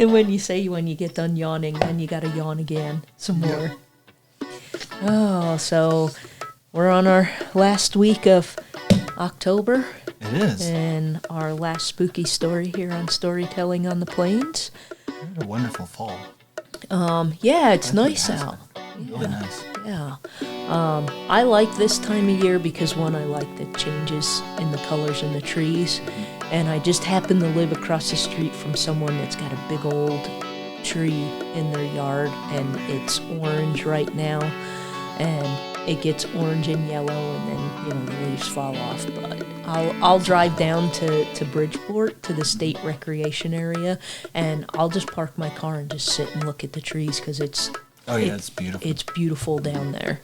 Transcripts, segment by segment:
And when you get done yawning, then you got to yawn again some more. Oh, so we're on our last week of October. It is. And our last spooky story here on Storytelling on the Plains. What a wonderful fall. Yeah, it's nice out. Really nice. Yeah. I like this time of year because, one, I like the changes in the colors in the trees. And I just happen to live across the street from someone that's got a big old tree in their yard. And it's orange right now. And it gets orange and yellow, and then, the leaves fall off. But I'll drive down to Bridgeport, to the state recreation area, and I'll just park my car and just sit and look at the trees because it's beautiful. It's beautiful down there.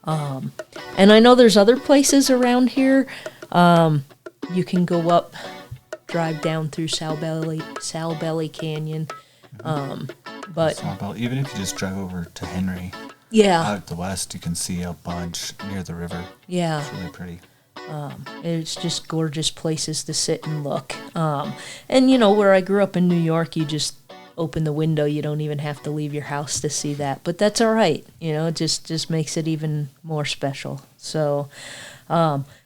And I know there's other places around here. You can go up, drive down through Sal Belly Canyon. But even if you just drive over to Henry, out the west, you can see a bunch near the river. Yeah, it's really pretty. It's just gorgeous places to sit and look. And where I grew up in New York, you just open the window. You don't even have to leave your house to see that. But that's all right. It just makes it even more special. So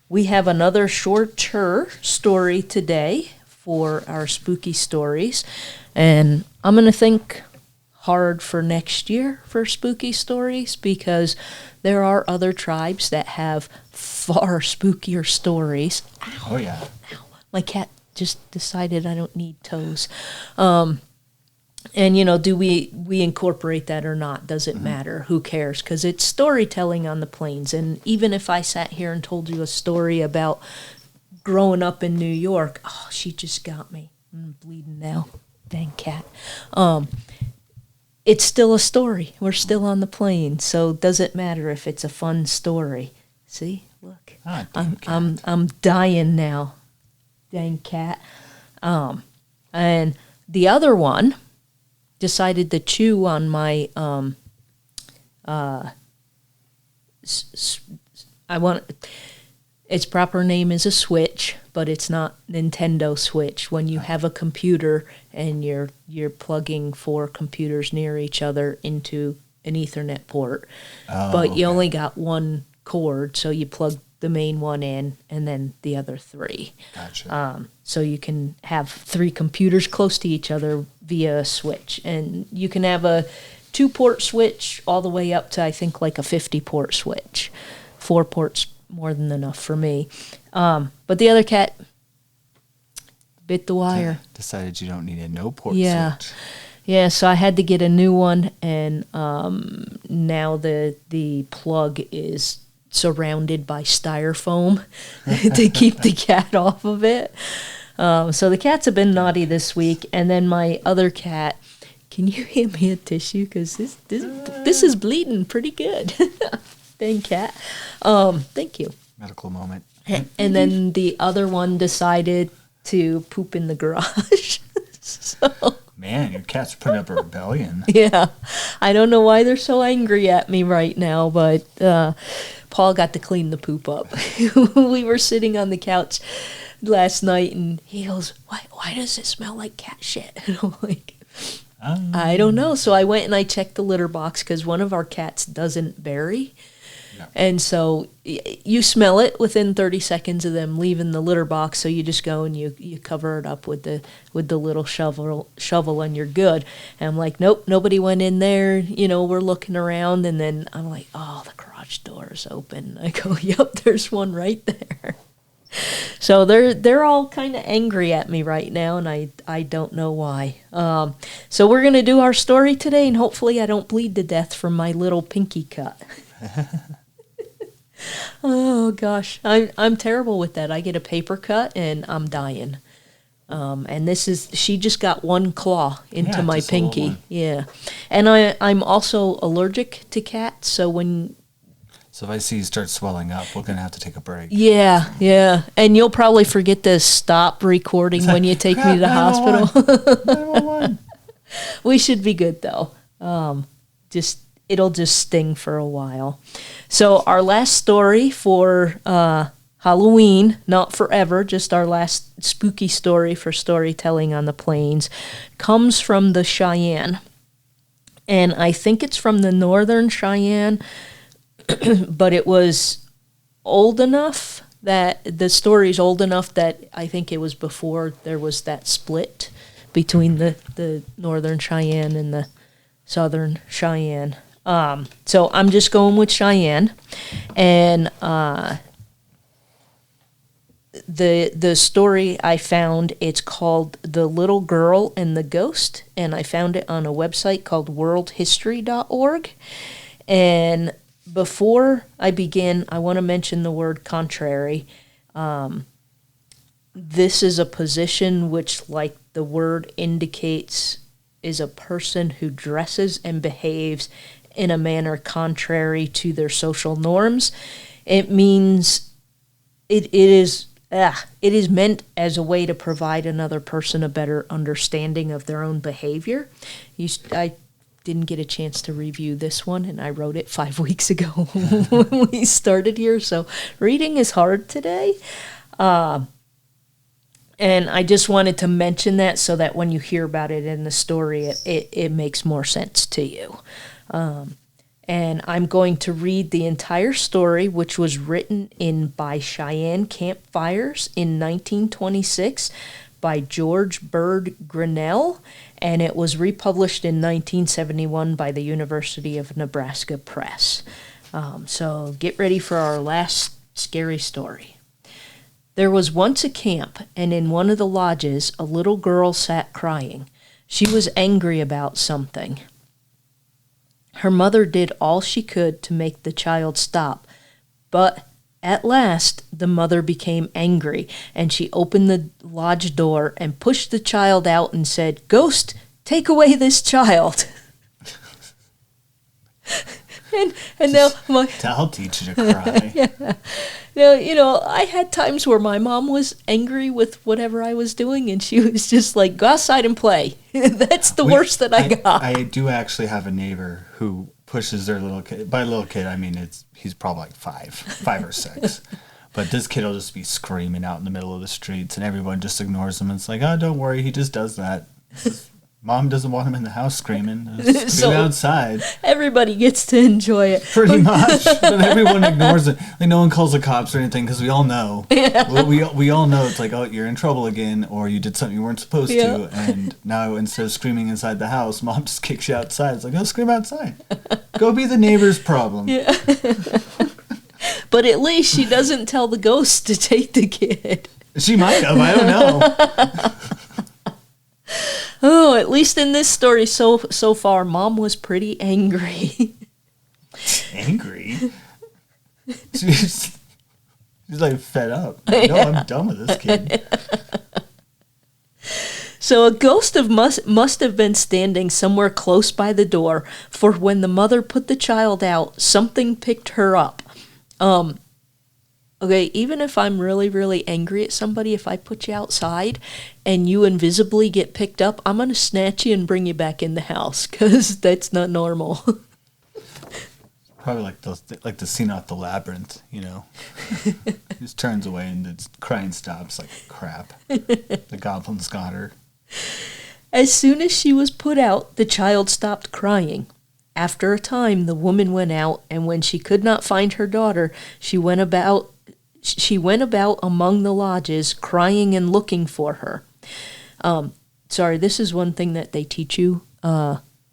we have another shorter story today for our spooky stories. And I'm going to think hard for next year for spooky stories because there are other tribes that have far spookier stories. Ow, oh, yeah. Ow. My cat just decided I don't need toes. And, do we incorporate that or not? Does it matter? Who cares? Because it's storytelling on the plains. And even if I sat here and told you a story about growing up in New York, she just got me. I'm bleeding now. Dang cat. It's still a story. We're still on the plains. So does it matter if it's a fun story? See? Look. I'm dying now. Dang cat. And the other one decided to chew on my its proper name is a Switch, but it's not Nintendo Switch. When you have a computer and you're plugging 4 computers near each other into an Ethernet port, but you only got one cord, so you plug the main one in and then the other 3. Gotcha. So you can have 3 computers close to each other via a switch. And you can have a 2-port switch all the way up to, I think, like a 50-port switch. 4 ports more than enough for me. But the other cat bit the wire. Decided you don't need a no-port switch. Yeah, so I had to get a new one, and now the plug is surrounded by styrofoam to keep the cat off of it. So the cats have been naughty this week, and then my other cat, can you hand me a tissue? Because this is bleeding pretty good. Dang cat. Thank you. Medical moment. And then the other one decided to poop in the garage. So... Man, your cat's putting up a rebellion. Yeah. I don't know why they're so angry at me right now, but Paul got to clean the poop up. We were sitting on the couch last night, and he goes, why does it smell like cat shit? And I'm like, I don't know. So I went and I checked the litter box because one of our cats doesn't bury. Yeah. And so you smell it within 30 seconds of them leaving the litter box. So you just go and you cover it up with the little shovel and you're good. And I'm like, nope, nobody went in there. We're looking around, and then I'm like, oh, the garage door is open. I go, yep, there's one right there. So they're all kind of angry at me right now, and I don't know why. So we're gonna do our story today, and hopefully I don't bleed to death from my little pinky cut. Oh gosh, I'm terrible with that. I get a paper cut and I'm dying. And she just got one claw into my pinky. Yeah, and I'm also allergic to cats, so if I see you start swelling up, we're gonna have to take a break. Yeah, and you'll probably forget to stop recording when you take me to the hospital. 911. We should be good though. It'll just sting for a while. So our last story for Halloween, not forever, just our last spooky story for storytelling on the plains, comes from the Cheyenne. And I think it's from the northern Cheyenne, but it was old enough that the story's old enough that I think it was before there was that split between the northern Cheyenne and the southern Cheyenne. So I'm just going with Cheyenne. And the story I found, it's called The Little Girl and the Ghost, and I found it on a website called worldhistory.org. And before I begin, I want to mention the word contrary. This is a position which, like the word indicates, is a person who dresses and behaves in a manner contrary to their social norms. It means it is meant as a way to provide another person a better understanding of their own behavior. I didn't get a chance to review this one, and I wrote it 5 weeks ago when we started here, so reading is hard today. And I just wanted to mention that so that when you hear about it in the story, it makes more sense to you. And I'm going to read the entire story, which was written by Cheyenne campfires in 1926 by George Bird Grinnell, and it was republished in 1971 by the University of Nebraska Press. So get ready for our last scary story. There was once a camp, and in one of the lodges, a little girl sat crying. She was angry about something. Her mother did all she could to make the child stop, but at last the mother became angry, and she opened the lodge door and pushed the child out and said, "Ghost, take away this child." and now I'll teach you to cry. Yeah. Now, I had times where my mom was angry with whatever I was doing, and she was just like, "Go outside and play." That's the worst that I got. I do actually have a neighbor who pushes their little kid. By little kid, I mean he's probably like five or six. But this kid will just be screaming out in the middle of the streets, and everyone just ignores him. It's like, oh, don't worry, he just does that. Mom doesn't want him in the house screaming. Just go outside. Everybody gets to enjoy it. Pretty much. But everyone ignores it. Like, no one calls the cops or anything because we all know. Yeah. We all know it's like, oh, you're in trouble again, or you did something you weren't supposed to. And now instead of screaming inside the house, Mom just kicks you outside. It's like, oh, scream outside. Go be the neighbor's problem. Yeah. But at least she doesn't tell the ghost to take the kid. She might have. I don't know. Oh, at least in this story so far, Mom was pretty angry. Angry? She's like fed up. No, I'm done with this kid. So a ghost must have been standing somewhere close by the door, for when the mother put the child out, something picked her up. Okay, even if I'm really, really angry at somebody, if I put you outside and you invisibly get picked up, I'm going to snatch you and bring you back in the house, because that's not normal. Probably like the scene off The Labyrinth, Just turns away and the crying stops like crap. The goblin's got her. As soon as she was put out, the child stopped crying. After a time, the woman went out, and when she could not find her daughter, she went about among the lodges, crying and looking for her. This is one thing that they teach you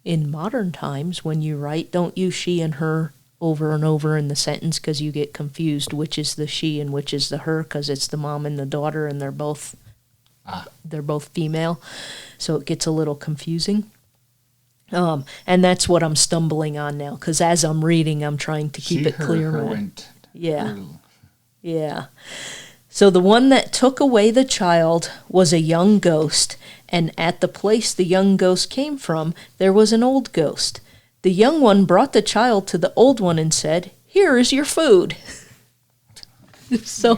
in modern times when you write. Don't use she and her over and over in the sentence, because you get confused which is the she and which is the her, because it's the mom and the daughter, and they're both female, so it gets a little confusing. And that's what I'm stumbling on now, because as I'm reading, I'm trying to keep it clear. Yeah. So the one that took away the child was a young ghost, and at the place the young ghost came from, there was an old ghost. The young one brought the child to the old one and said, "Here is your food." So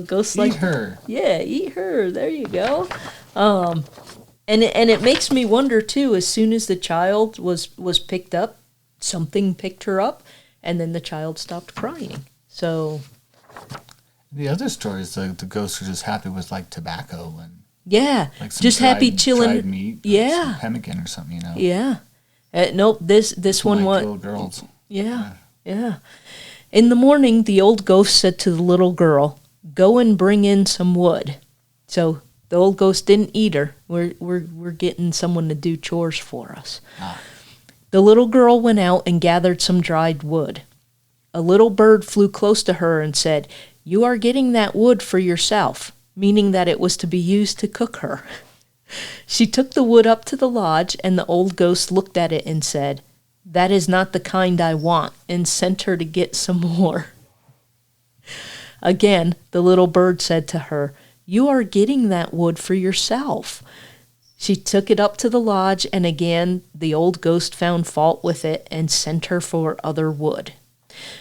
ghosts like, eat her. Yeah, eat her. There you go. And it makes me wonder too. As soon as the child was picked up, something picked her up, and then the child stopped crying. So, The other stories, the ghosts are just happy with like tobacco and Yeah, like some just happy chilling. dried meat, Yeah, some pemmican or something, yeah. Nope, this one like was. little girls. Yeah, yeah. In the morning, the old ghost said to the little girl, "Go and bring in some wood." So the old ghost didn't eat her. We're getting someone to do chores for us. Ah. The little girl went out and gathered some dried wood. A little bird flew close to her and said, "You are getting that wood for yourself," meaning that it was to be used to cook her. She took the wood up to the lodge, and the old ghost looked at it and said, "That is not the kind I want," and sent her to get some more. Again, the little bird said to her, "You are getting that wood for yourself." She took it up to the lodge, and again the old ghost found fault with it and sent her for other wood.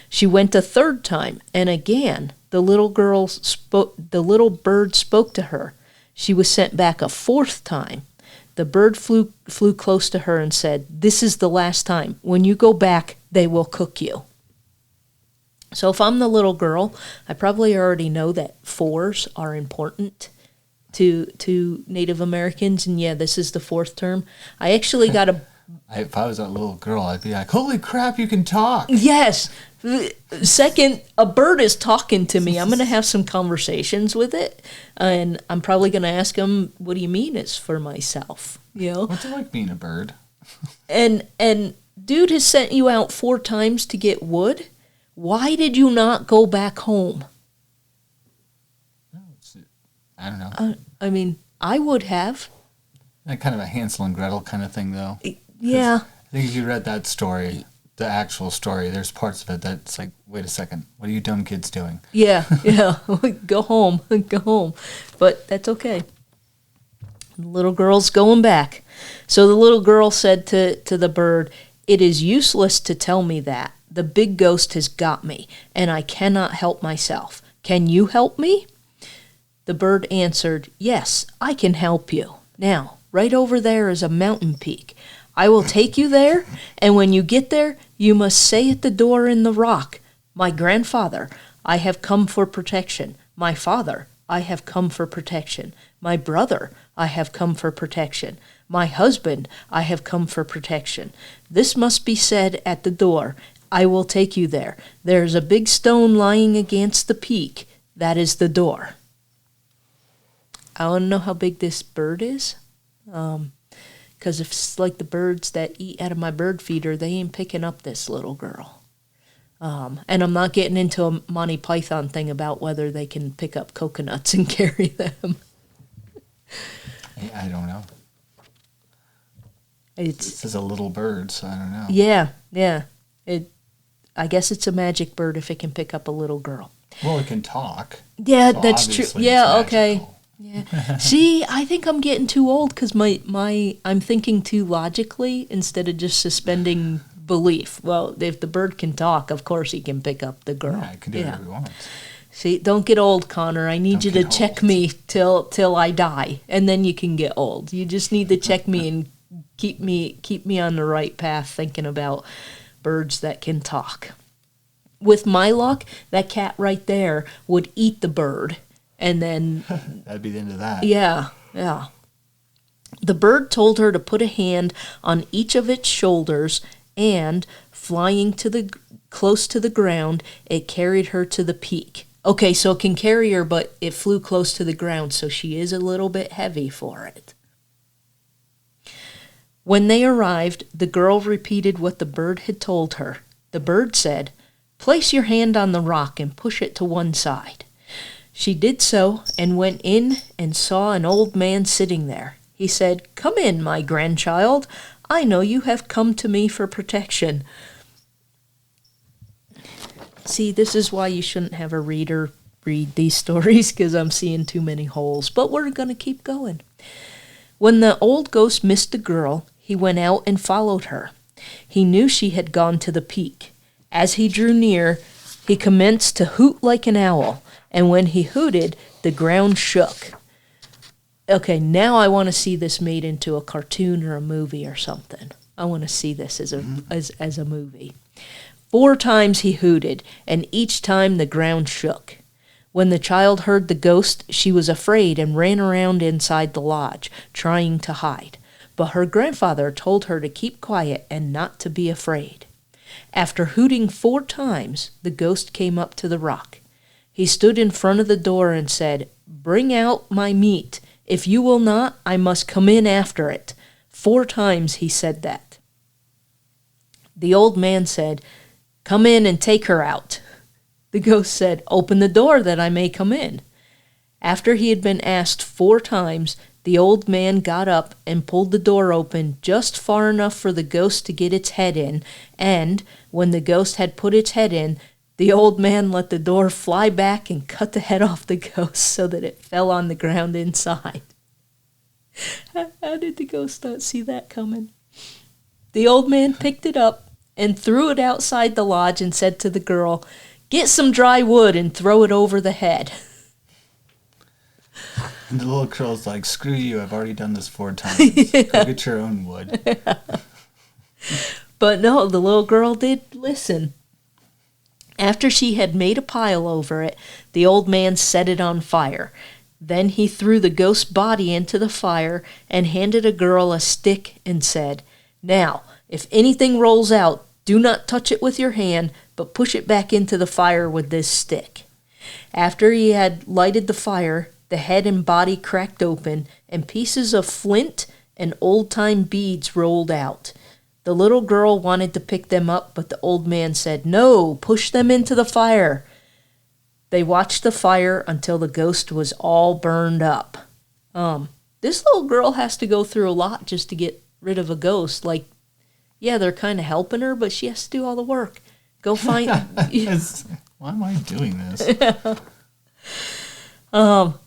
She went a third time, and again the little bird spoke to her. She was sent back a fourth time. The bird flew close to her and said, "This is the last time. When you go back, they will cook you." So if I'm the little girl, I probably already know that fours are important to Native Americans, and yeah, this is the fourth term. I actually got a... If I was that little girl, I'd be like, "Holy crap, you can talk!" Yes. Second, a bird is talking to me. I'm going to have some conversations with it, and I'm probably going to ask him, "What do you mean it's for myself?" You know? What's it like being a bird? And dude has sent you out 4 times to get wood. Why did you not go back home? I don't know. I mean, I would have. That kind of a Hansel and Gretel kind of thing, though. Yeah. I think if you read that story, the actual story, there's parts of it that's like, wait a second, what are you dumb kids doing? Yeah. Go home. Go home. But that's okay. The little girl's going back. So the little girl said to the bird, "It is useless to tell me that. The big ghost has got me, and I cannot help myself. Can you help me?" The bird answered, "Yes, I can help you. Now, right over there is a mountain peak. I will take you there, and when you get there, you must say at the door in the rock, 'My grandfather, I have come for protection. My father, I have come for protection. My brother, I have come for protection. My husband, I have come for protection.' This must be said at the door. I will take you there. There is a big stone lying against the peak. That is the door." I want to know how big this bird is. Because if it's like the birds that eat out of my bird feeder, they ain't picking up this little girl. And I'm not getting into a Monty Python thing about whether they can pick up coconuts and carry them. I don't know. This is a little bird, so I don't know. Yeah. I guess it's a magic bird if it can pick up a little girl. Well, it can talk. Yeah, so that's true. Yeah, okay. Yeah. See, I think I'm getting too old because I'm thinking too logically instead of just suspending belief. Well, if the bird can talk, of course he can pick up the girl. Yeah, it can do whatever he wants. See, don't get old, Connor. I need you to check me till I die, and then you can get old. You just need to check me and keep me on the right path, thinking about birds that can talk. With my luck, that cat right there would eat the bird. And then... That'd be the end of that. Yeah. The bird told her to put a hand on each of its shoulders, and, flying close to the ground, it carried her to the peak. Okay, so it can carry her, but it flew close to the ground, so she is a little bit heavy for it. When they arrived, the girl repeated what the bird had told her. The bird said, "Place your hand on the rock and push it to one side." She did so and went in and saw an old man sitting there. He said, "Come in, my grandchild. I know you have come to me for protection." See, this is why you shouldn't have a reader read these stories, because I'm seeing too many holes. But we're going to keep going. When the old ghost missed the girl, he went out and followed her. He knew she had gone to the peak. As he drew near, he commenced to hoot like an owl, and when he hooted, the ground shook. Okay, now I want to see this made into a cartoon or a movie or something. I want to see this as a movie. 4 times he hooted, and each time the ground shook. When the child heard the ghost, she was afraid and ran around inside the lodge, trying to hide. But her grandfather told her to keep quiet and not to be afraid. After hooting 4 times, the ghost came up to the rock. He stood in front of the door and said, "Bring out my meat. If you will not, I must come in after it." 4 times he said that. The old man said, "Come in and take her out." The ghost said, "Open the door that I may come in." After he had been asked 4 times, the old man got up and pulled the door open just far enough for the ghost to get its head in, and when the ghost had put its head in, the old man let the door fly back and cut the head off the ghost so that it fell on the ground inside. How did the ghost not see that coming? The old man picked it up and threw it outside the lodge and said to the girl, "Get some dry wood and throw it over the head." And the little girl's like, "Screw you, I've already done this 4 times. Go get your own wood." But no, the little girl did listen. After she had made a pile over it, the old man set it on fire. Then he threw the ghost's body into the fire and handed a girl a stick and said, "Now, if anything rolls out, do not touch it with your hand, but push it back into the fire with this stick." After he had lighted the fire, the head and body cracked open, and pieces of flint and old-time beads rolled out. The little girl wanted to pick them up, but the old man said, "No, push them into the fire." They watched the fire until the ghost was all burned up. This little girl has to go through a lot just to get rid of a ghost. Like, yeah, they're kind of helping her, but she has to do all the work. Go find... Why am I doing this?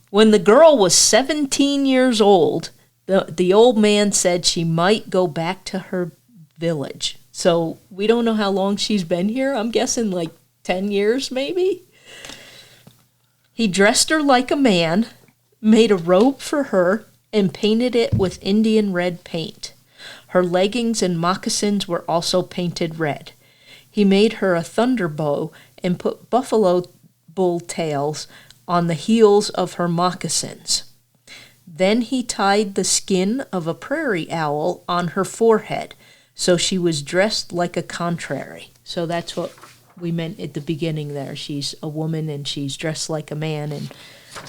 When the girl was 17 years old, the old man said she might go back to her village. So we don't know how long she's been here. I'm guessing like 10 years maybe. He dressed her like a man, made a robe for her, and painted it with Indian red paint. Her leggings and moccasins were also painted red. He made her a thunderbow and put buffalo bull tails on the heels of her moccasins. Then he tied the skin of a prairie owl on her forehead, so she was dressed like a contrary. So that's what we meant at the beginning there. She's a woman and she's dressed like a man and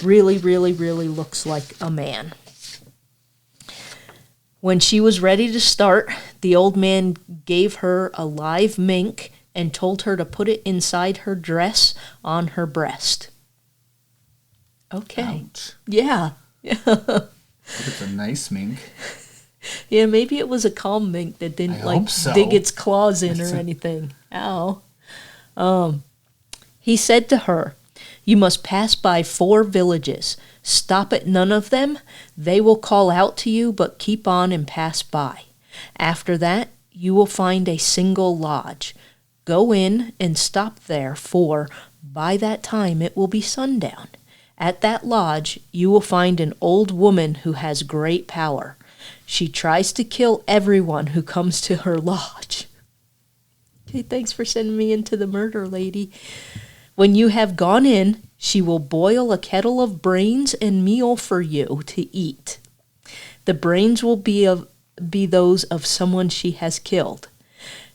really, really, really looks like a man. When she was ready to start, the old man gave her a live mink and told her to put it inside her dress on her breast. Okay. Ouch. Yeah. It's a nice mink. Yeah, maybe it was a calm mink that didn't dig its claws in or anything. Ow. He said to her, "You must pass by 4 villages. Stop at none of them. They will call out to you, but keep on and pass by. After that, you will find a single lodge. Go in and stop there, for by that time it will be sundown. At that lodge, you will find an old woman who has great power. She tries to kill everyone who comes to her lodge." Okay, thanks for sending me into the murder lady. "When you have gone in, she will boil a kettle of brains and meal for you to eat. The brains will be those of someone she has killed.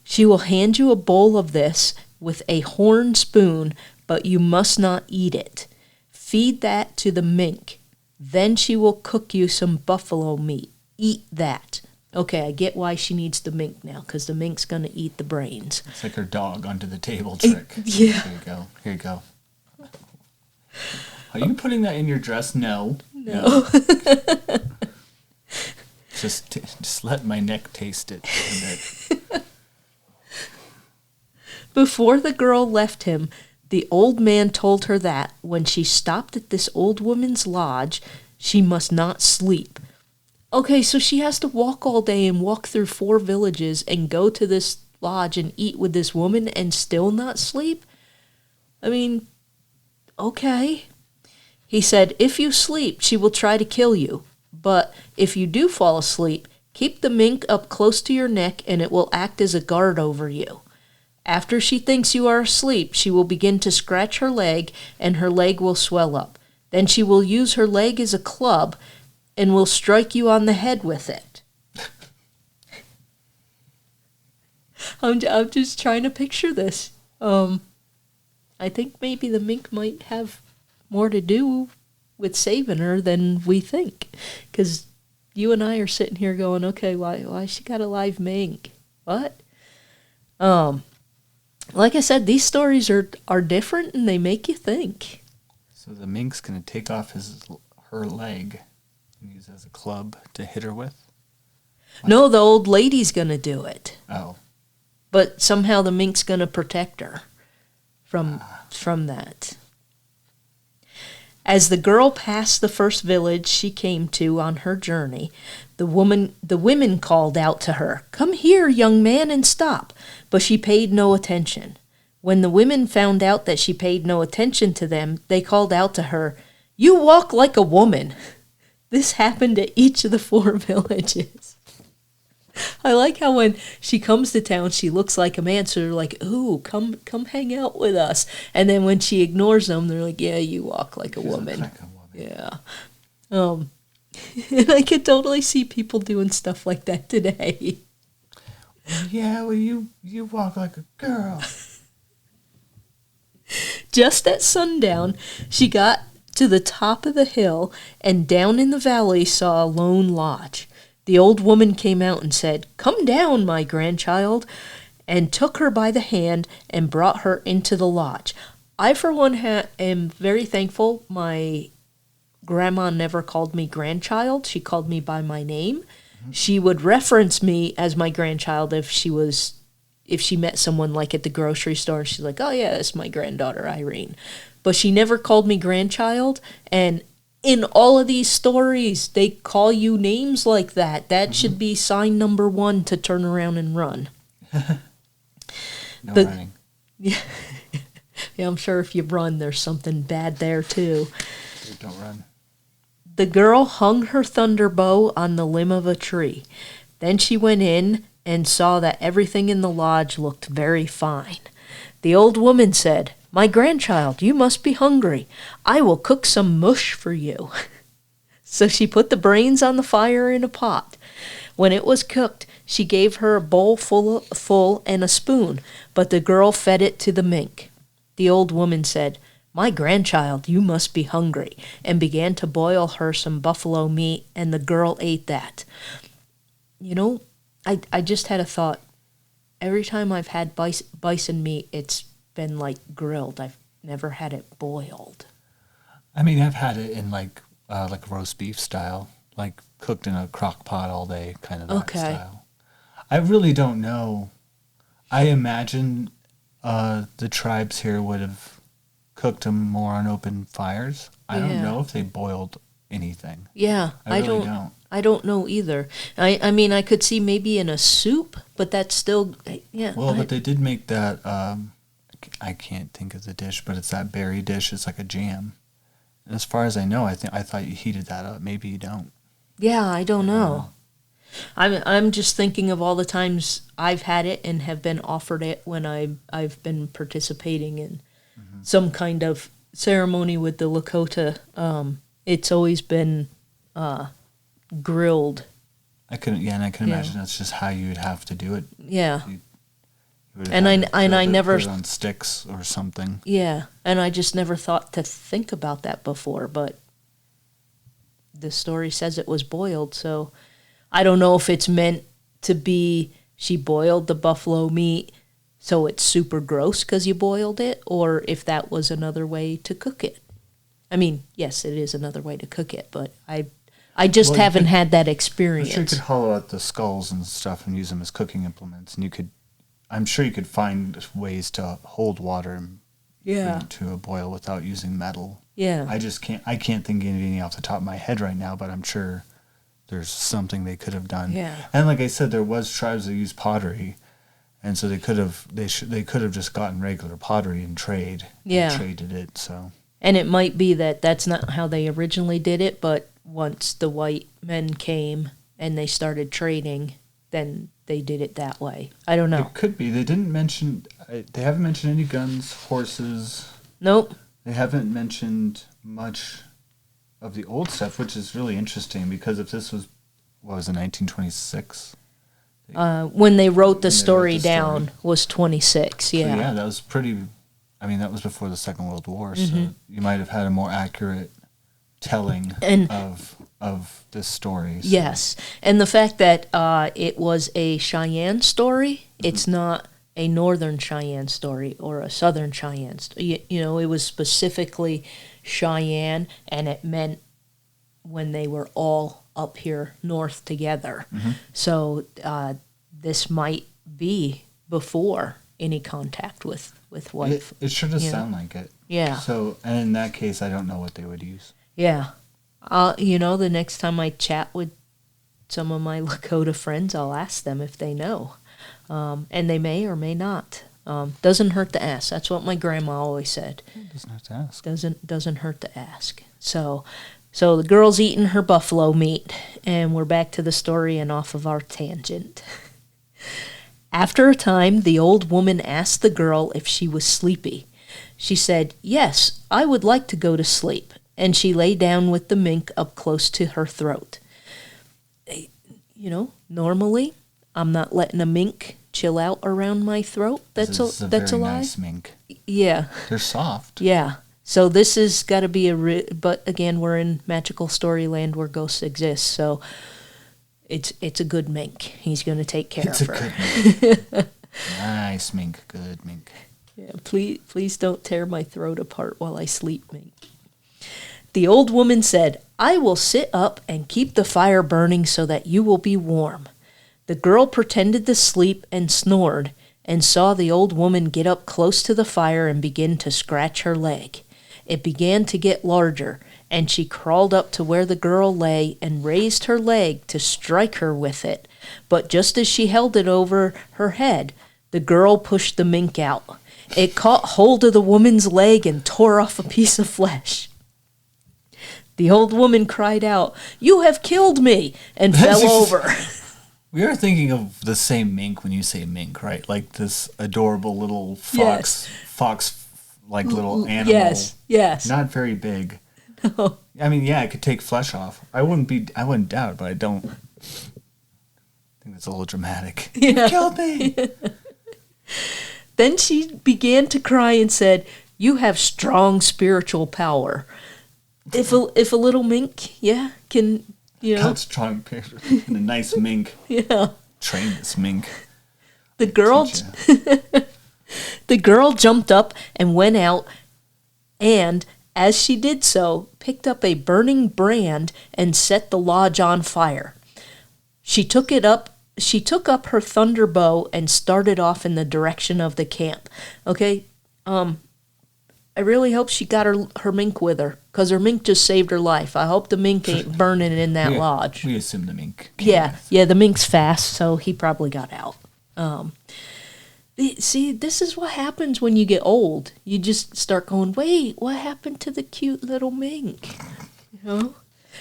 She will hand you a bowl of this with a horn spoon, but you must not eat it. Feed that to the mink. Then she will cook you some buffalo meat. Eat that." Okay, I get why she needs the mink now, because the mink's going to eat the brains. It's like her dog under the table trick. Yeah. Here you go. Here you go. Are you putting that in your dress? No. Just let my neck taste it a bit. Before the girl left him, the old man told her that when she stopped at this old woman's lodge, she must not sleep. Okay, so she has to walk all day and walk through 4 villages and go to this lodge and eat with this woman and still not sleep? I mean, okay. He said, "If you sleep, she will try to kill you. But if you do fall asleep, keep the mink up close to your neck and it will act as a guard over you. After she thinks you are asleep, she will begin to scratch her leg, and her leg will swell up. Then she will use her leg as a club and will strike you on the head with it. I'm just trying to picture this. I think maybe the mink might have more to do with saving her than we think. Because you and I are sitting here going, okay, why she got a live mink? What? Like I said, these stories are different and they make you think. So the mink's going to take off her leg and use it as a club to hit her with? No, the old lady's going to do it. Oh. But somehow the mink's going to protect her from that. As the girl passed the first village she came to on her journey, the women called out to her, "Come here, young man, and stop." But she paid no attention. When the women found out that she paid no attention to them, they called out to her, "You walk like a woman." This happened at each of the 4 villages. I like how when she comes to town, she looks like a man, so they're like, "Ooh, come hang out with us." And then when she ignores them, they're like, "Yeah, you walk like a woman." Like a woman. Yeah. And I could totally see people doing stuff like that today. Yeah, well, you walk like a girl. Just at sundown, she got to the top of the hill and down in the valley saw a lone lodge. The old woman came out and said, "Come down, my grandchild," and took her by the hand and brought her into the lodge. I, for one, am very thankful my grandma never called me grandchild. She called me by my name. Mm-hmm. She would reference me as my grandchild if she met someone like at the grocery store. She's like, "Oh yeah, it's my granddaughter Irene." But she never called me grandchild, and in all of these stories, they call you names like that. That should be sign number 1 to turn around and run. Running. Yeah. Yeah, I'm sure if you run, there's something bad there too. Don't run. The girl hung her thunderbow on the limb of a tree. Then she went in and saw that everything in the lodge looked very fine. The old woman said, "My grandchild, you must be hungry. I will cook some mush for you." So she put the brains on the fire in a pot. When it was cooked, she gave her a bowl full and a spoon, but the girl fed it to the mink. The old woman said, "My grandchild, you must be hungry," and began to boil her some buffalo meat, and the girl ate that. You know, I just had a thought. Every time I've had bison meat, it's been like grilled. I've never had it boiled. I mean, I've had it in like roast beef style, like cooked in a crock pot all day, kind of that style. I really don't know. I imagine the tribes here would have cooked them more on open fires. I don't know if they boiled anything. Yeah, I really don't. I don't know either. I mean, I could see maybe in a soup, but that's still, yeah. Well, but they did make that, I can't think of the dish, but it's that berry dish. It's like a jam. And as far as I know, I thought you heated that up. Maybe you don't. Yeah, I don't know. I'm just thinking of all the times I've had it and have been offered it when I've been participating in some kind of ceremony with the Lakota. It's always been grilled. I can imagine that's just how you would have to do it. Yeah. I never put it on sticks or something. Yeah, and I just never thought to think about that before, but the story says it was boiled, so I don't know if it's meant to be she boiled the buffalo meat so it's super gross because you boiled it, or if that was another way to cook it. I mean, yes, it is another way to cook it, but I just haven't had that experience. I'm sure you could hollow out the skulls and stuff and use them as cooking implements, and I'm sure you could find ways to hold water and bring it to a boil without using metal. Yeah. I can't think of anything off the top of my head right now, but I'm sure there's something they could have done. Yeah. And like I said, there was tribes that used pottery, and so they could have just gotten regular pottery and traded it. So. And it might be that that's not how they originally did it, but once the white men came and they started trading, then they did it that way. I don't know. It could be. They didn't mention. They haven't mentioned any guns, horses. Nope. They haven't mentioned much of the old stuff, which is really interesting because if this was, what was it, 1926? When they wrote the story down was 26. Yeah. So yeah, that was pretty. I mean, that was before the Second World War, so you might have had a more accurate telling of this story. So. Yes, and the fact that it was a Cheyenne story, it's not a Northern Cheyenne story or a Southern Cheyenne story. You know, it was specifically Cheyenne, and it meant when they were all up here north together. So this might be before any contact with white. It sure does sound like it. Yeah. So, and in that case, I don't know what they would use. Yeah. You know, the next time I chat with some of my Lakota friends, I'll ask them if they know. And they may or may not. Doesn't hurt to ask. That's what my grandma always said. It doesn't hurt to ask. Doesn't hurt to ask. So the girl's eating her buffalo meat, and we're back to the story and off of our tangent. After a time, the old woman asked the girl if she was sleepy. She said, "Yes, I would like to go to sleep," and she lay down with the mink up close to her throat. You know, normally, I'm not letting a mink chill out around my throat. That's a very lie. Nice mink. Yeah. They're soft. Yeah. So this has got to be but again, we're in magical storyland where ghosts exist, so it's a good mink. He's going to take care of her. It's a good mink. Nice mink. Good mink. Yeah, please don't tear my throat apart while I sleep, mink. The old woman said, "I will sit up and keep the fire burning so that you will be warm." The girl pretended to sleep and snored, and saw the old woman get up close to the fire and begin to scratch her leg. It began to get larger, and she crawled up to where the girl lay and raised her leg to strike her with it. But just as she held it over her head, the girl pushed the mink out. It caught hold of the woman's leg and tore off a piece of flesh. The old woman cried out, "You have killed me!" and fell over. We are thinking of the same mink when you say mink, right? Like this adorable little fox, like little animal. Yes. Not very big. No. I mean, yeah, it could take flesh off. I wouldn't doubt, but I don't think that's a little dramatic. Yeah. You killed me. Then she began to cry and said, "You have strong spiritual power." If a little mink, can, you know. How strong picture. And a nice mink. Yeah. Train this mink. The girl jumped up and went out, and as she did so, picked up a burning brand and set the lodge on fire. She took up her thunder bow and started off in the direction of the camp. Okay, I really hope she got her mink with her, because her mink just saved her life. I hope the mink ain't burning in that lodge. We assume the mink. Yeah, the mink's fast, so he probably got out. See, this is what happens when you get old. You just start going, wait, what happened to the cute little mink? You know?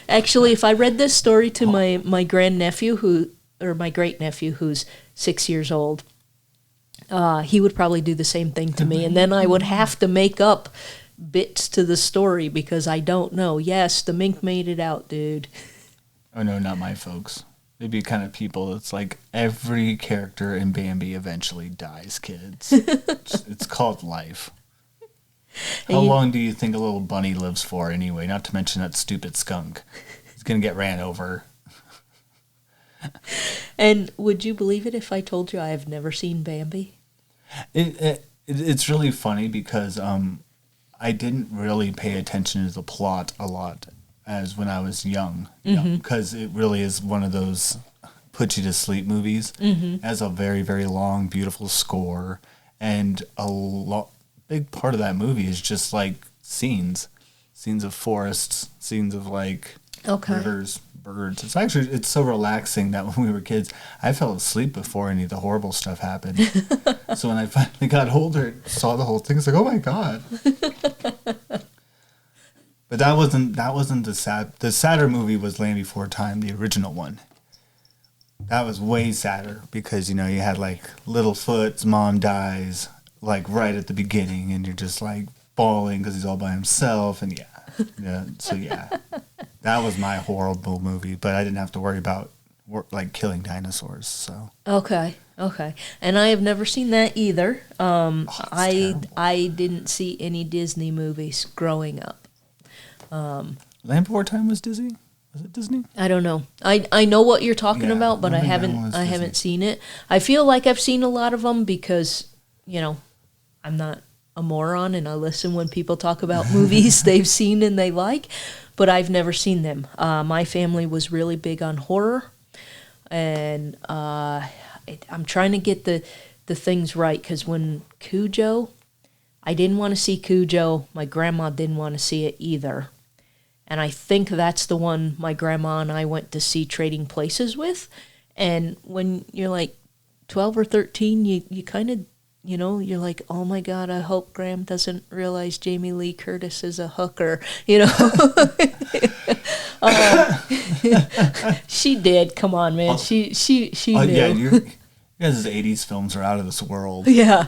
Actually, if I read this story to my grandnephew, my great-nephew, who's 6 years old, he would probably do the same thing to me, and then I would have to make up bits to the story because I don't know. Yes, the mink made it out, dude. Oh, no, not my folks. They'd be kind of people that's like every character in Bambi eventually dies, kids. It's called life. How long do you think a little bunny lives for anyway? Not to mention that stupid skunk. He's going to get ran over. And would you believe it if I told you I have never seen Bambi? It's really funny because I didn't really pay attention to the plot a lot as when I was young, because it really is one of those put you to sleep movies. It has a very, very long, beautiful score, and big part of that movie is just like scenes of forests, scenes of like rivers, birds. It's so relaxing that when we were kids, I fell asleep before any of the horrible stuff happened. So when I finally got older, saw the whole thing, it's like, oh my God. But that wasn't the sad. The sadder movie was Land Before Time, the original one. that was way sadder because, you know, you had like Littlefoot's mom dies like right at the beginning and you're just like bawling because he's all by himself. And yeah. So yeah, that was my horrible movie, but I didn't have to worry about like killing dinosaurs. So Okay. And I have never seen that either. I didn't see any Disney movies growing up. Land Before Time was Disney? Was it Disney? I don't know. I know what you're talking about, but I haven't seen it. I feel like I've seen a lot of them because, you know, I'm not a moron and I listen when people talk about movies they've seen and they like, but I've never seen them. My family was really big on horror, and I'm trying to get the things right because when Cujo, I didn't want to see Cujo. My grandma didn't want to see it either. And I think that's the one my grandma and I went to see Trading Places with. And when you're like 12 or 13, you kind of, you know, you're like, oh my God, I hope Graham doesn't realize Jamie Lee Curtis is a hooker, you know. She did. Come on, man. She knew. Yeah, you guys' 80s films are out of this world. Yeah.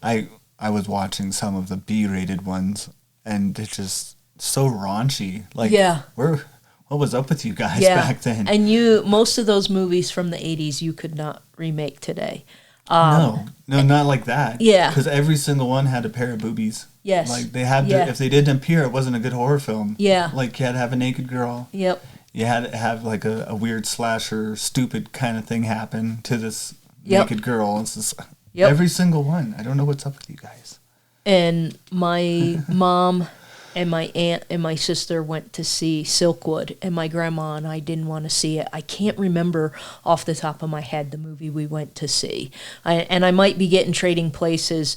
I was watching some of the B-rated ones, and it's just so raunchy. Like, yeah. What was up with you guys back then? And most of those movies from the 80s you could not remake today. No, not like that. Yeah. Because every single one had a pair of boobies. Yes. Like, they had to, if they didn't appear, it wasn't a good horror film. Yeah. Like, you had to have a naked girl. Yep. You had to have, like, a weird slasher, stupid kind of thing happen to this naked girl. It's just, every single one. I don't know what's up with you guys. And my mom and my aunt and my sister went to see Silkwood, and my grandma and I didn't want to see it. I can't remember off the top of my head the movie we went to see. And I might be getting Trading Places.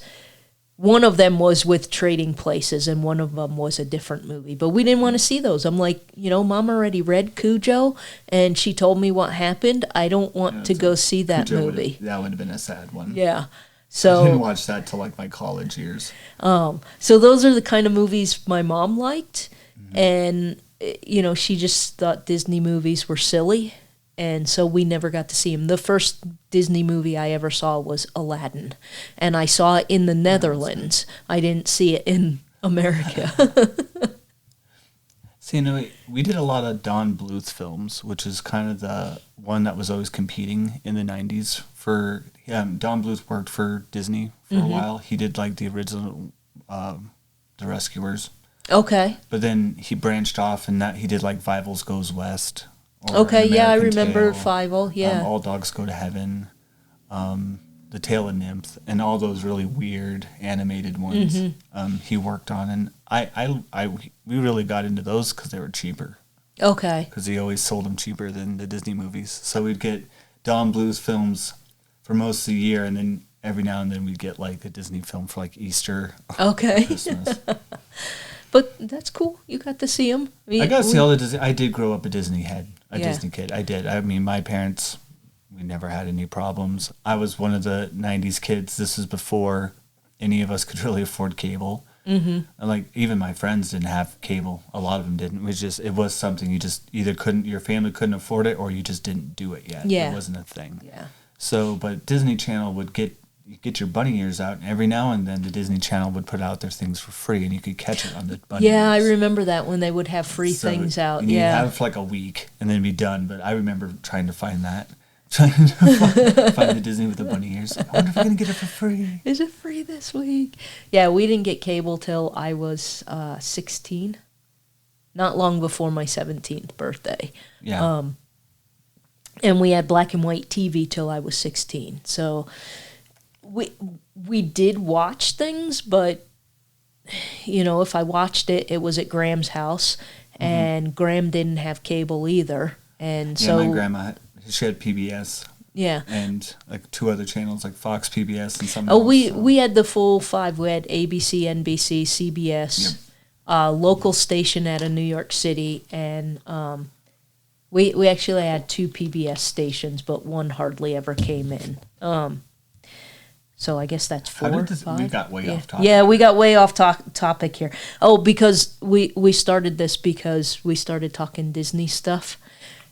One of them was with Trading Places, and one of them was a different movie. But we didn't want to see those. I'm like, you know, Mom already read Cujo, and she told me what happened. I don't want to go see that Cujo movie. That would have been a sad one. Yeah. So I didn't watch that till like my college years. So those are the kind of movies my mom liked, and you know, she just thought Disney movies were silly, and so we never got to see them. The first Disney movie I ever saw was Aladdin, and I saw it in the Netherlands. I didn't see it in America. See, you know, we did a lot of Don Bluth films, which is kind of the one that was always competing in the 90s for... Don Bluth worked for Disney for a while. He did, like, the original The Rescuers. Okay. But then he branched off, and that he did, like, Fievel Goes West. Okay, yeah, I remember Fievel, yeah. All Dogs Go to Heaven. The Tale of Nymph, and all those really weird animated ones he worked on. And we really got into those because they were cheaper. Okay. Because he always sold them cheaper than the Disney movies. So we'd get Don Bluth's films for most of the year, and then every now and then we'd get like a Disney film for like Easter or Christmas. But that's cool. You got to see them. I got to see all the Disney. I did grow up a Disney head, Disney kid. I did. I mean, my parents, we never had any problems. I was one of the 90s kids. This was before any of us could really afford cable. And like, even my friends didn't have cable. A lot of them didn't. It was something you just either your family couldn't afford it, or you just didn't do it yet. Yeah. It wasn't a thing. Yeah. So, but Disney Channel would get your bunny ears out, and every now and then the Disney Channel would put out their things for free, and you could catch it on the bunny ears. Yeah, I remember that when they would have free things out. And yeah. You'd have it for like a week, and then be done. But I remember trying to find that. Trying to find the Disney with the bunny ears. I wonder if we're going to get it for free. Is it free this week? Yeah, we didn't get cable till I was 16. Not long before my 17th birthday. Yeah. And we had black and white TV till I was 16. So we did watch things, but, you know, if I watched it, it was at Graham's house. And Graham didn't have cable either. And so my grandma, she had PBS. Yeah. And like 2 other channels, like Fox, PBS, and something else. We had the full 5. We had ABC, NBC, CBS, local station out of New York City, and we actually had 2 PBS stations, but one hardly ever came in. So I guess that's 4, 5. We got way off topic. Yeah, we got way off topic here. Oh, because we started this because we started talking Disney stuff.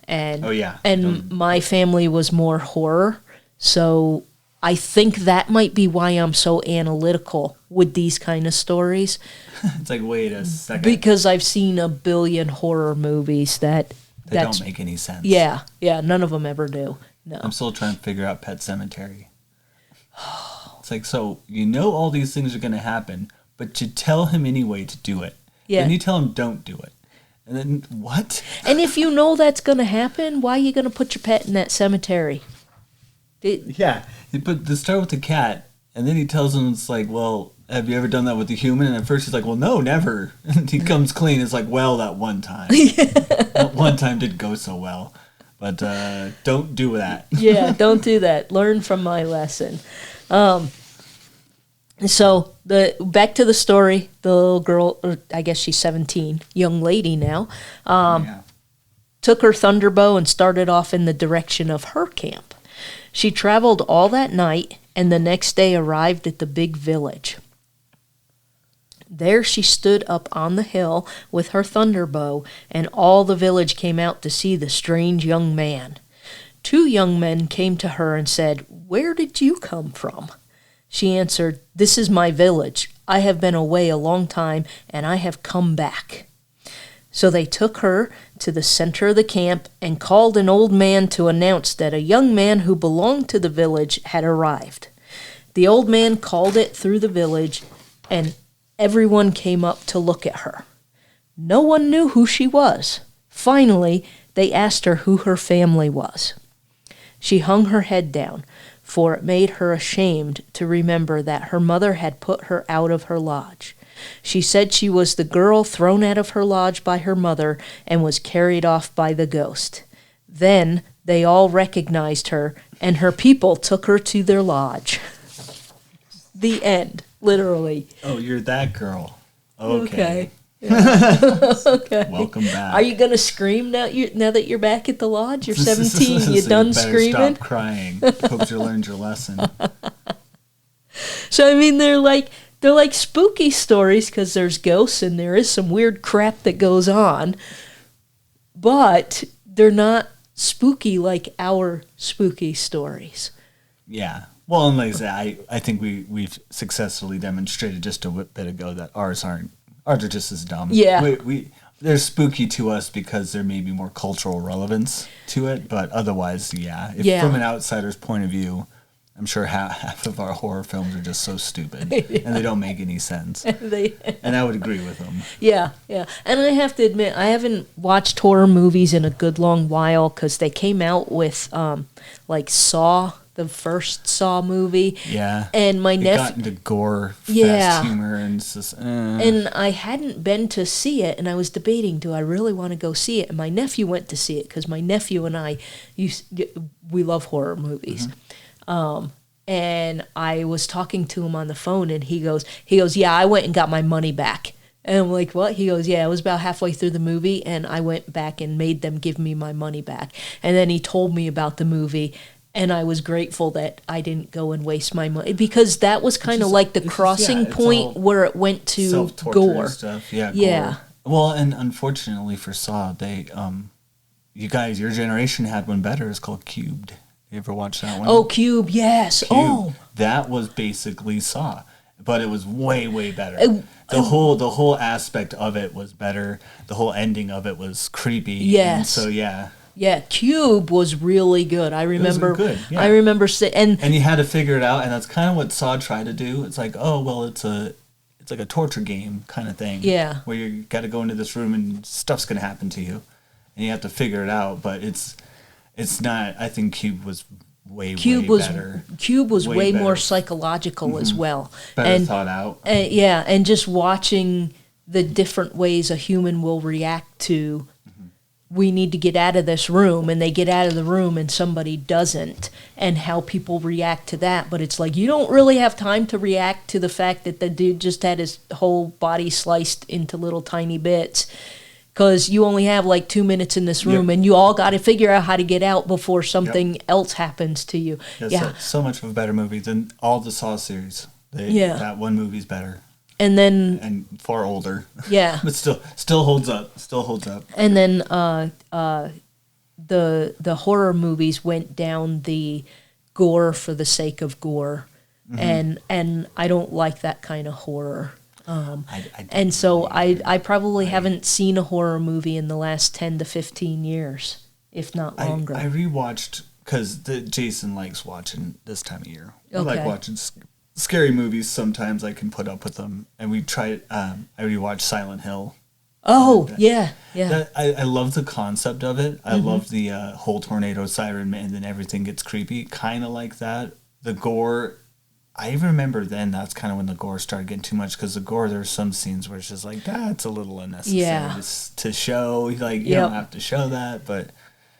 And Oh, yeah. and my family was more horror, so I think that might be why I'm so analytical with these kind of stories. It's like, wait a second. Because I've seen a billion horror movies that don't make any sense. Yeah, none of them ever do. No. I'm still trying to figure out Pet Sematary. It's like, so you know all these things are going to happen, but you tell him anyway to do it. Yeah. Then you tell him don't do it. And then what? And if you know that's going to happen, why are you going to put your pet in that cemetery? Yeah. But to start with the cat, and then he tells him, it's like, well, have you ever done that with a human? And at first he's like, well, no, never. And he comes clean. It's like, well, that one time. That one time didn't go so well. But don't do that. Yeah, don't do that. Learn from my lesson. So back to the story. The little girl, or I guess she's 17, young lady now, took her thunderbow and started off in the direction of her camp. She traveled all that night and the next day arrived at the big village. There she stood up on the hill with her thunderbow, and all the village came out to see the strange young man. 2 young men came to her and said, "Where did you come from?" She answered, "This is my village. I have been away a long time, and I have come back." So they took her to the center of the camp and called an old man to announce that a young man who belonged to the village had arrived. The old man called it through the village, and everyone came up to look at her. No one knew who she was. Finally, they asked her who her family was. She hung her head down, for it made her ashamed to remember that her mother had put her out of her lodge. She said she was the girl thrown out of her lodge by her mother and was carried off by the ghost. Then they all recognized her, and her people took her to their lodge. The end, literally. Oh, you're that girl. Okay. Yeah. Okay. Welcome back. Are you gonna scream now? Now that you're back at the lodge, you're 17. You done screaming? Stop crying. Hope you learned your lesson. So I mean, they're like spooky stories because there's ghosts and there is some weird crap that goes on, but they're not spooky like our spooky stories. Yeah. Well, and like I said, I think we've successfully demonstrated just a bit ago that ours are just as dumb. Yeah. They're spooky to us because there may be more cultural relevance to it, but otherwise, from an outsider's point of view, I'm sure half of our horror films are just so stupid and they don't make any sense. And I would agree with them. Yeah. And I have to admit, I haven't watched horror movies in a good long while because they came out with like Saw, the first Saw movie. Yeah. And my nephew got into gore, fast humor, and it's just. And I hadn't been to see it, and I was debating, do I really want to go see it? And my nephew went to see it because my nephew and I we love horror movies. Mm-hmm. And I was talking to him on the phone, and he goes, yeah, I went and got my money back. And I'm like, what? He goes, yeah, I was about halfway through the movie, and I went back and made them give me my money back. And then he told me about the movie, and I was grateful that I didn't go and waste my money, because that was kind of like the crossing point where it went to gore. Stuff. Yeah, gore. Well, and unfortunately for Saw, they, you guys, your generation had one better. It's called Cubed. You ever watch that one? Oh, Cube, yes. Cube. Oh, that was basically Saw, but it was way, way better. The whole aspect of it was better. The whole ending of it was creepy. Yes. And so yeah. Yeah, Cube was really good. I remember. It was good. Yeah. I remember and you had to figure it out, and that's kind of what Saw tried to do. It's like, oh well, it's like a torture game kind of thing. Yeah. Where you got to go into this room and stuff's gonna happen to you, and you have to figure it out. But it's not. I think Cube was way better. Cube was way more psychological as well. Better thought out. And just watching the different ways a human will react to, we need to get out of this room, and they get out of the room and somebody doesn't, and how people react to that. But it's like, you don't really have time to react to the fact that the dude just had his whole body sliced into little tiny bits, because you only have like 2 minutes in this room, and you all got to figure out how to get out before something else happens to you. So much of a better movie than all the Saw series. That one movie's better. And far older. Yeah. But still holds up. And then the horror movies went down the gore for the sake of gore, and I don't like that kind of horror. And so I probably haven't seen a horror movie in the last 10 to 15 years, if not longer. I rewatched, because Jason likes watching this time of year. I like watching scary movies. Sometimes I can put up with them. And we tried, I rewatched Silent Hill. Oh, yeah. I love the concept of it. I love the whole tornado siren and then everything gets creepy. Kind of like that. The gore, I even remember then that's kind of when the gore started getting too much, because the gore, there's some scenes where it's just like, that's a little unnecessary to show. Like, you don't have to show that, but...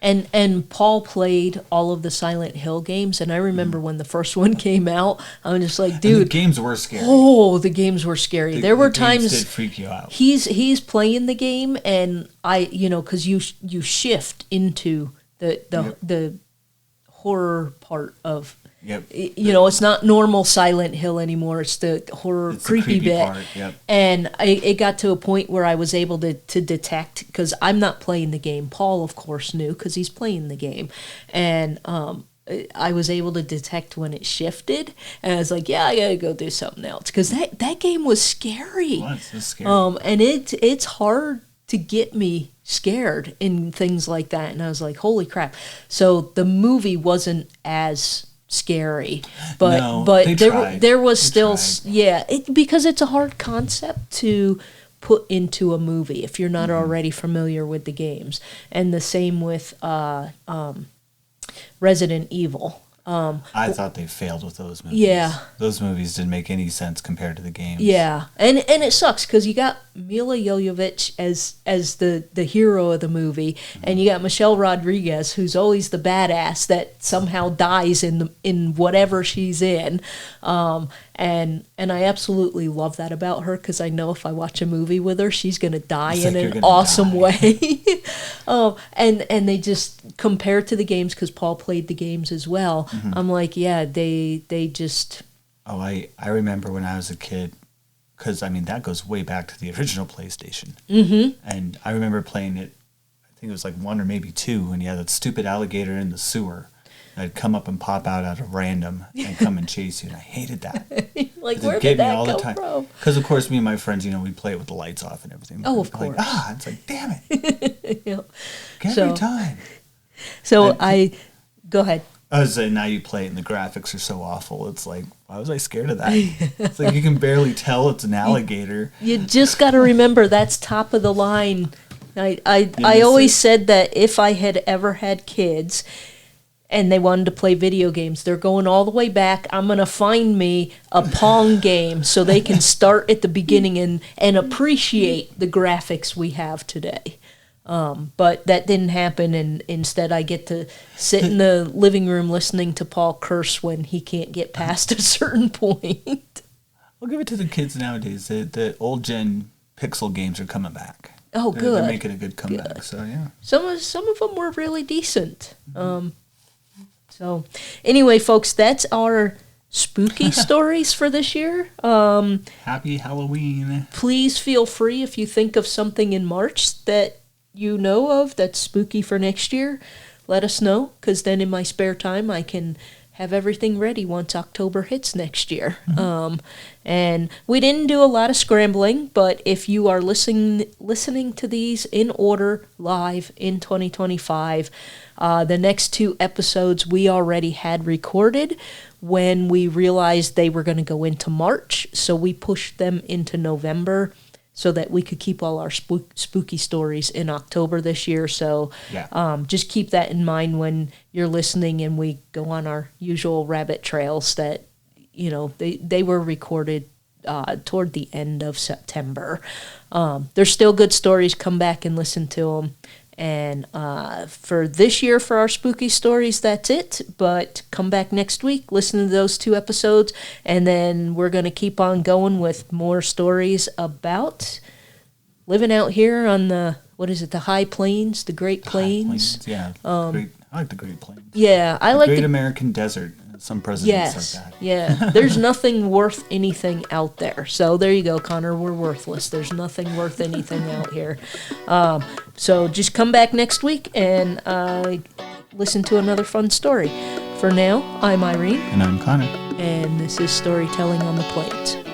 And Paul played all of the Silent Hill games, and I remember when the first one came out, I'm just like, dude, and the games were scary. Oh, the games were scary. There were times did freak you out. He's playing the game, and because you shift into the horror part of. Yep. It's not normal Silent Hill anymore. It's the horror creepy bit. Part, yep. And it got to a point where I was able to detect, because I'm not playing the game. Paul, of course, knew because he's playing the game. And I was able to detect when it shifted. And I was like, yeah, I got to go do something else. Because that game was scary. It was scary. And it's hard to get me scared in things like that. And I was like, holy crap. So the movie wasn't as scary, but there was still because it's a hard concept to put into a movie if you're not already familiar with the games. And the same with Resident Evil. I thought they failed with those movies. Yeah, those movies didn't make any sense compared to the games. Yeah, and it sucks because you got Mila Jovovich as the hero of the movie, and you got Michelle Rodriguez, who's always the badass that somehow dies in whatever she's in, and I absolutely love that about her, because I know if I watch a movie with her, she's gonna die in an awesome way. And they just, compared to the games, because Paul played the games as well, I'm like, yeah, they just... Oh, I remember when I was a kid, because, that goes way back to the original PlayStation. Mm-hmm. And I remember playing it, I think it was like 1 or maybe 2, and you had that stupid alligator in the sewer. I'd come up and pop out of random and come and chase you, and I hated that. Like, where did that come from? Because, of course, me and my friends, we'd play it with the lights off and everything. Oh, of course. It's like, damn it. Every time. So go ahead. I was saying, now you play it and the graphics are so awful. It's like, why was I scared of that? It's like you can barely tell it's an alligator. You just got to remember that's top of the line. I always said that if I had ever had kids and they wanted to play video games, they're going all the way back. I'm going to find me a Pong game so they can start at the beginning and appreciate the graphics we have today. But that didn't happen, and instead I get to sit in the living room listening to Paul curse when he can't get past a certain point. I'll give it to the kids nowadays. The old gen pixel games are coming back. Oh, good. They're making a good comeback. Good. So yeah, some of them were really decent. So anyway, folks, that's our spooky stories for this year. Happy Halloween. Please feel free, if you think of something in March that you know of that's spooky for next year, let us know, because then in my spare time I can have everything ready once October hits next year. And we didn't do a lot of scrambling, but if you are listening to these in order live in 2025, the next 2 episodes we already had recorded when we realized they were going to go into March, so we pushed them into November so that we could keep all our spooky stories in October this year. So just keep that in mind when you're listening and we go on our usual rabbit trails that, they were recorded toward the end of September. There's still good stories. Come back and listen to them. And for this year, for our spooky stories, that's it. But come back next week, listen to those 2 episodes, and then we're going to keep on going with more stories about living out here on the High Plains, the Great Plains. Yeah, I like the Great Plains. Yeah, I like the Great American Desert. Some president said that. Yeah. There's nothing worth anything out there. So there you go, Connor. We're worthless. There's nothing worth anything out here. So just come back next week and listen to another fun story. For now, I'm Irene. And I'm Connor. And this is Storytelling on the Plains.